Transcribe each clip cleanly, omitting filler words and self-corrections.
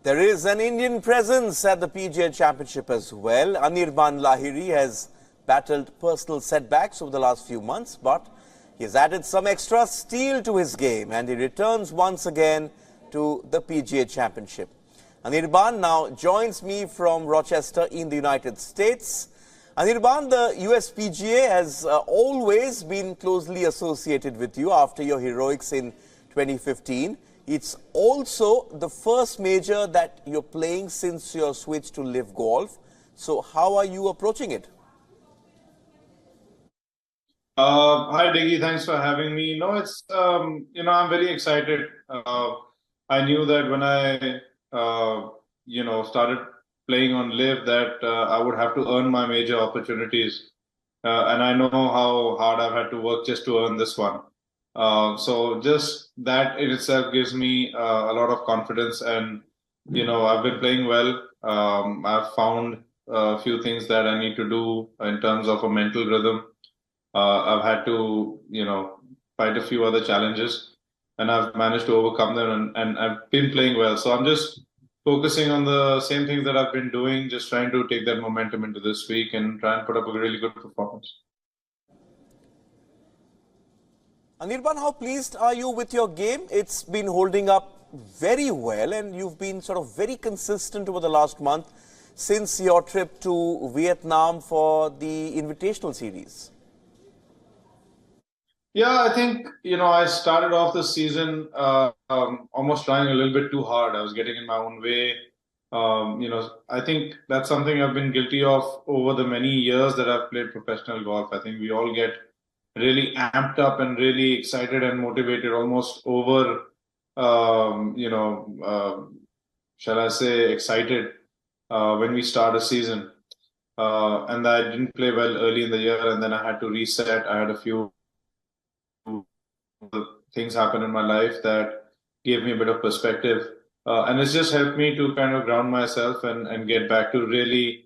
There is an Indian presence at the PGA Championship as well. Anirban Lahiri has battled personal setbacks over the last few months, but he has added some extra steel to his game and he returns once again to the PGA Championship. Anirban now joins me from Rochester in the United States. Anirban, the US PGA has always been closely associated with you after your heroics in 2015. It's also the first major that you're playing since your switch to LIV Golf. So how are you approaching it? Hi, Diggy. Thanks for having me. No, it's, I'm very excited. I knew that when I, started playing on LIV that I would have to earn my major opportunities. And I know how hard I've had to work just to earn this one. So just that in itself gives me a lot of confidence. And, I've been playing well. I've found a few things that I need to do in terms of a mental rhythm. I've had to, fight a few other challenges, and I've managed to overcome them, and I've been playing well. So I'm just focusing on the same things that I've been doing, just trying to take that momentum into this week and try and put up a really good performance. Anirban, how pleased are you with your game? It's been holding up very well, and you've been sort of very consistent over the last month since your trip to Vietnam for the Invitational Series. Yeah, I think, I started off the season almost trying a little bit too hard. I was getting in my own way. I think that's something I've been guilty of over the many years that I've played professional golf. I think we all get really amped up and really excited and motivated, almost over, shall I say, excited when we start a season. And I didn't play well early in the year, and then I had to reset. I had a few things happen in my life that gave me a bit of perspective. And it's just helped me to kind of ground myself and get back to really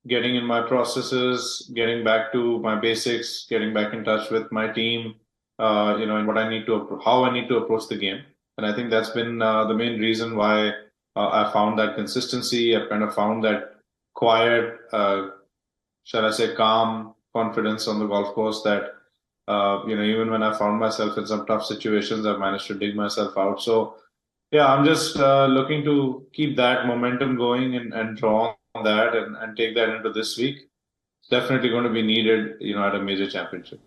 getting in my processes, getting back to my basics, getting back in touch with my team, and what I need to, how I need to approach the game. And I think that's been the main reason why I found that consistency. I've kind of found that quiet, shall I say, calm confidence on the golf course that, even when I found myself in some tough situations, I've managed to dig myself out. So, yeah, I'm just looking to keep that momentum going and draw on that and take that into this week. It's definitely going to be needed, at a major championship.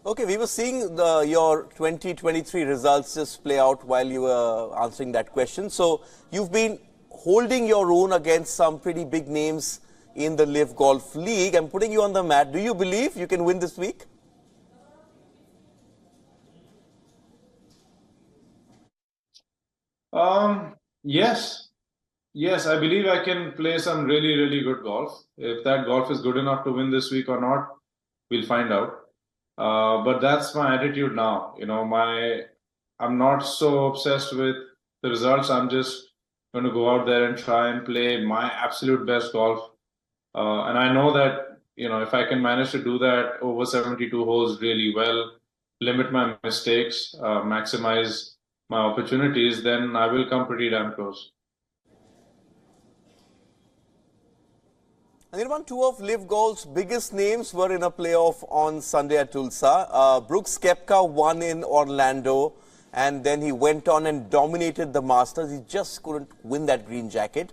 Okay, we were seeing your 2023 results just play out while you were answering that question. So you've been holding your own against some pretty big names in the LIV Golf League. I'm putting you on the mat. Do you believe you can win this week? Yes. Yes, I believe I can play some really, really good golf. If that golf is good enough to win this week or not, we'll find out. But that's my attitude now. I'm not so obsessed with the results. I'm just going to go out there and try and play my absolute best golf. And I know that, if I can manage to do that over 72 holes really well, limit my mistakes, maximize my opportunities, then I will come pretty damn close. Anirban, two of LIV Golf's biggest names were in a playoff on Sunday at Tulsa. Brooks Koepka won in Orlando, and then he went on and dominated the Masters. He just couldn't win that green jacket.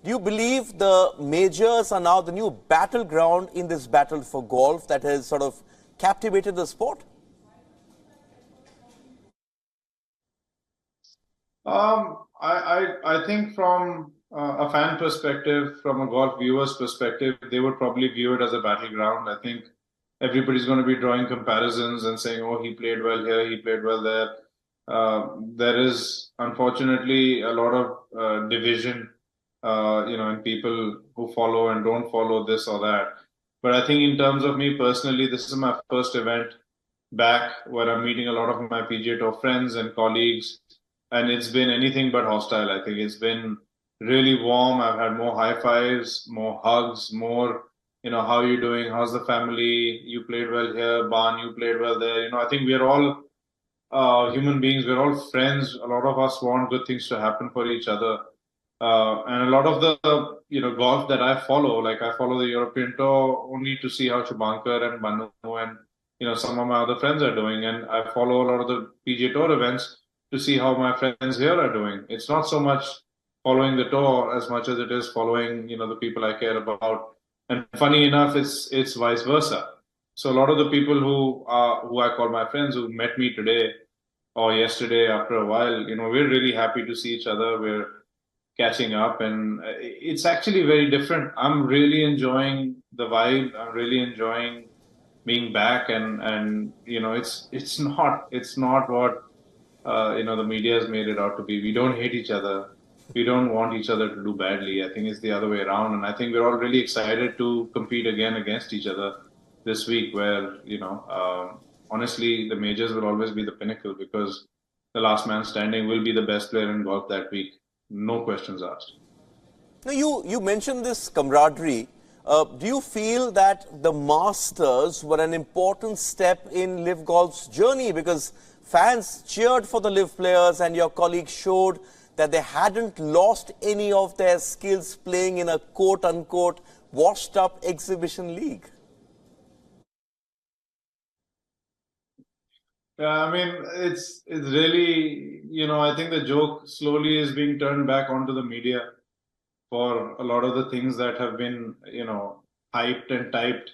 Do you believe the majors are now the new battleground in this battle for golf that has sort of captivated the sport? I think from a fan perspective, from a golf viewer's perspective, they would probably view it as a battleground. I think everybody's going to be drawing comparisons and saying, oh, he played well here, he played well there. There is, unfortunately, a lot of division, in people who follow and don't follow this or that. But I think in terms of me personally, this is my first event back where I'm meeting a lot of my PGA Tour friends and colleagues. And it's been anything but hostile. I think it's been really warm. I've had more high fives, more hugs, more, how are you doing? How's the family? You played well here. Ban, you played well there. I think we are all human beings. We're all friends. A lot of us want good things to happen for each other. And a lot of the golf that I follow, like I follow the European Tour only to see how Shubhankar and Manu and some of my other friends are doing, and I follow a lot of the PGA Tour events to see how my friends here are doing. It's not so much following the tour as much as it is following the people I care about. And funny enough, it's vice versa. So a lot of the people who I call my friends who met me today or yesterday after a while, we're really happy to see each other. We're catching up, and it's actually very different. I'm really enjoying the vibe. I'm really enjoying being back, and it's not what the media has made it out to be. We don't hate each other. We don't want each other to do badly. I think it's the other way around, and I think we're all really excited to compete again against each other this week, where honestly the majors will always be the pinnacle, because the last man standing will be the best player in golf that week. No questions asked. Now, you mentioned this camaraderie. Do you feel that the Masters were an important step in LIV Golf's journey? Because fans cheered for the LIV players, and your colleagues showed that they hadn't lost any of their skills playing in a quote-unquote washed-up exhibition league. Yeah, I mean, it's really, I think the joke slowly is being turned back onto the media for a lot of the things that have been, hyped and typed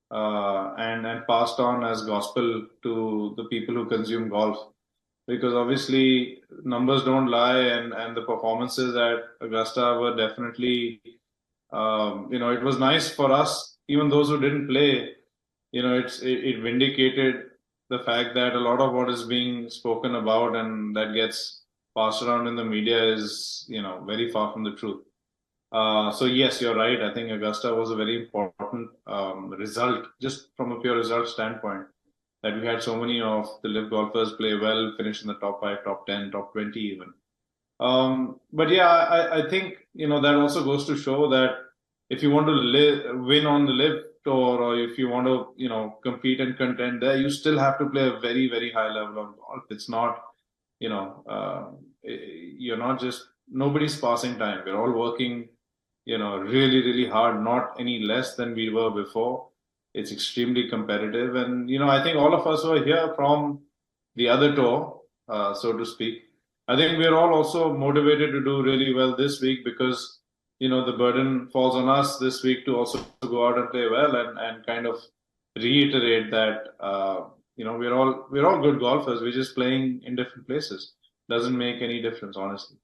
and passed on as gospel to the people who consume golf. Because obviously numbers don't lie, and the performances at Augusta were definitely, it was nice for us, even those who didn't play. It vindicated the fact that a lot of what is being spoken about and that gets passed around in the media is, very far from the truth. So yes, you're right. I think Augusta was a very important result, just from a pure result standpoint, that we had so many of the LIV golfers play well, finish in the top 5, top 10, top 20 even. But yeah, I think, that also goes to show that if you want to win on the LIV Tour, or if you want to, compete and contend there, you still have to play a very, very high level of golf. It's not, you're not just, nobody's passing time. We're all working, really, really hard, not any less than we were before. It's extremely competitive. And, I think all of us who are here from the other tour, so to speak, I think we're all also motivated to do really well this week, because the burden falls on us this week to also go out and play well, and kind of reiterate that, we're all good golfers. We're just playing in different places. Doesn't make any difference, honestly.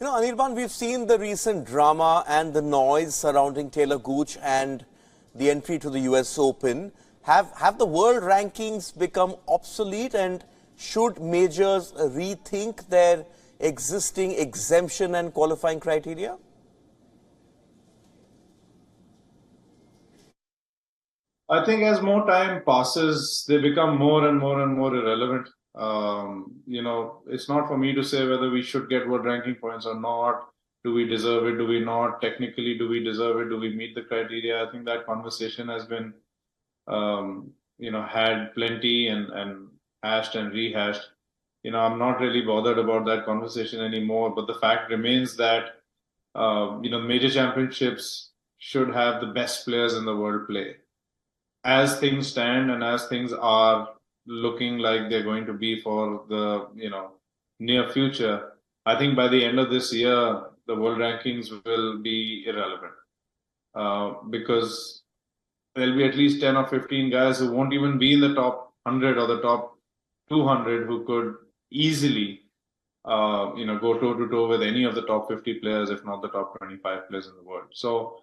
Anirban, we've seen the recent drama and the noise surrounding Taylor Gooch and the entry to the US Open. Have the world rankings become obsolete, and should majors rethink their existing exemption and qualifying criteria? I think as more time passes, they become more and more and more irrelevant. It's not for me to say whether we should get world ranking points or not. Do we deserve it? Do we not? Technically, do we deserve it? Do we meet the criteria? I think that conversation has been, had plenty and hashed and rehashed. I'm not really bothered about that conversation anymore. But the fact remains that, major championships should have the best players in the world play. As things stand and as things are looking like they're going to be for the near future, I think by the end of this year, the world rankings will be irrelevant, because there'll be at least 10 or 15 guys who won't even be in the top 100 or the top 200 who could easily go toe to toe with any of the top 50 players, if not the top 25 players in the world. So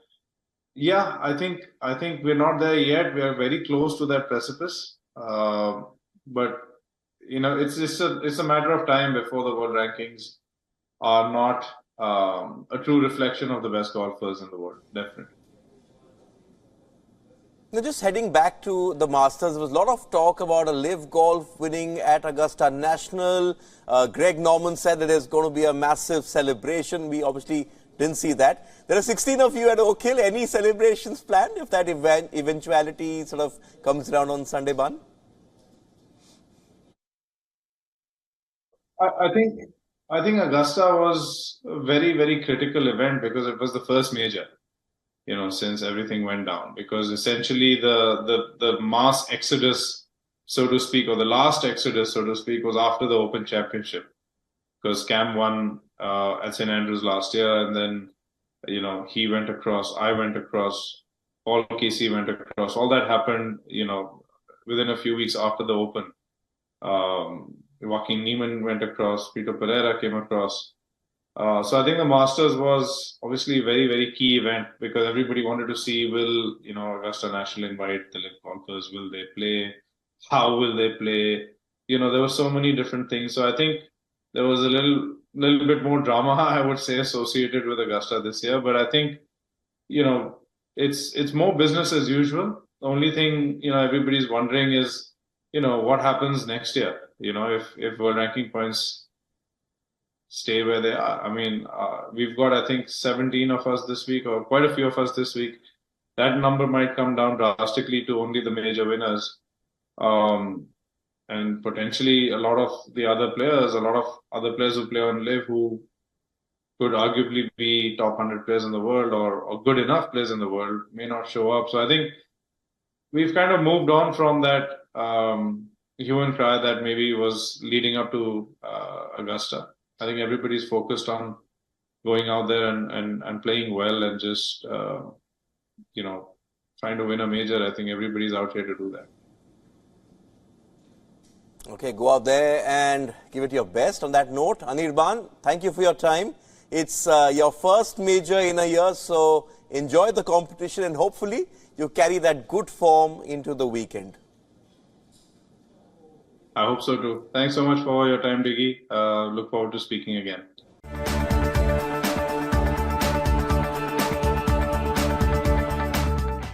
yeah, I think we're not there yet. We are very close to that precipice. But it's a matter of time before the world rankings are not a true reflection of the best golfers in the world. Definitely. Now, just heading back to the Masters, there was a lot of talk about a LIV Golf winning at Augusta National. Greg Norman said that there's going to be a massive celebration. We obviously didn't see that. There are 16 of you at Oak Hill. Any celebrations planned if that eventuality sort of comes around on Sunday, Ban? I think Augusta was a very, very critical event because it was the first major, since everything went down. Because essentially the mass exodus, so to speak, or the last exodus, so to speak, was after the Open Championship. Because Cam won at St. Andrews last year, and then he went across, I went across, Paul Casey went across. All that happened, within a few weeks after the Open. Joaquin Niemann went across, Peter Pereira came across. So I think the Masters was obviously a very, very key event because everybody wanted to see, will, Augusta National invite the LIV golfers? Will they play? How will they play? There were so many different things. So I think there was a little bit more drama, I would say, associated with Augusta this year. But I think, it's more business as usual. The only thing, everybody's wondering is, what happens next year? If world ranking points stay where they are. I mean, we've got, I think, 17 of us this week, or quite a few of us this week. That number might come down drastically to only the major winners. And potentially a lot of other players who play on LIV who could arguably be top 100 players in the world or good enough players in the world may not show up. So I think we've kind of moved on from that hue and cry that maybe was leading up to Augusta. I think everybody's focused on going out there and playing well and just, trying to win a major. I think everybody's out here to do that. Okay, go out there and give it your best. On that note, Anirban, thank you for your time. It's your first major in a year, so enjoy the competition and hopefully you carry that good form into the weekend. I hope so too. Thanks so much for your time, Diggy. Look forward to speaking again.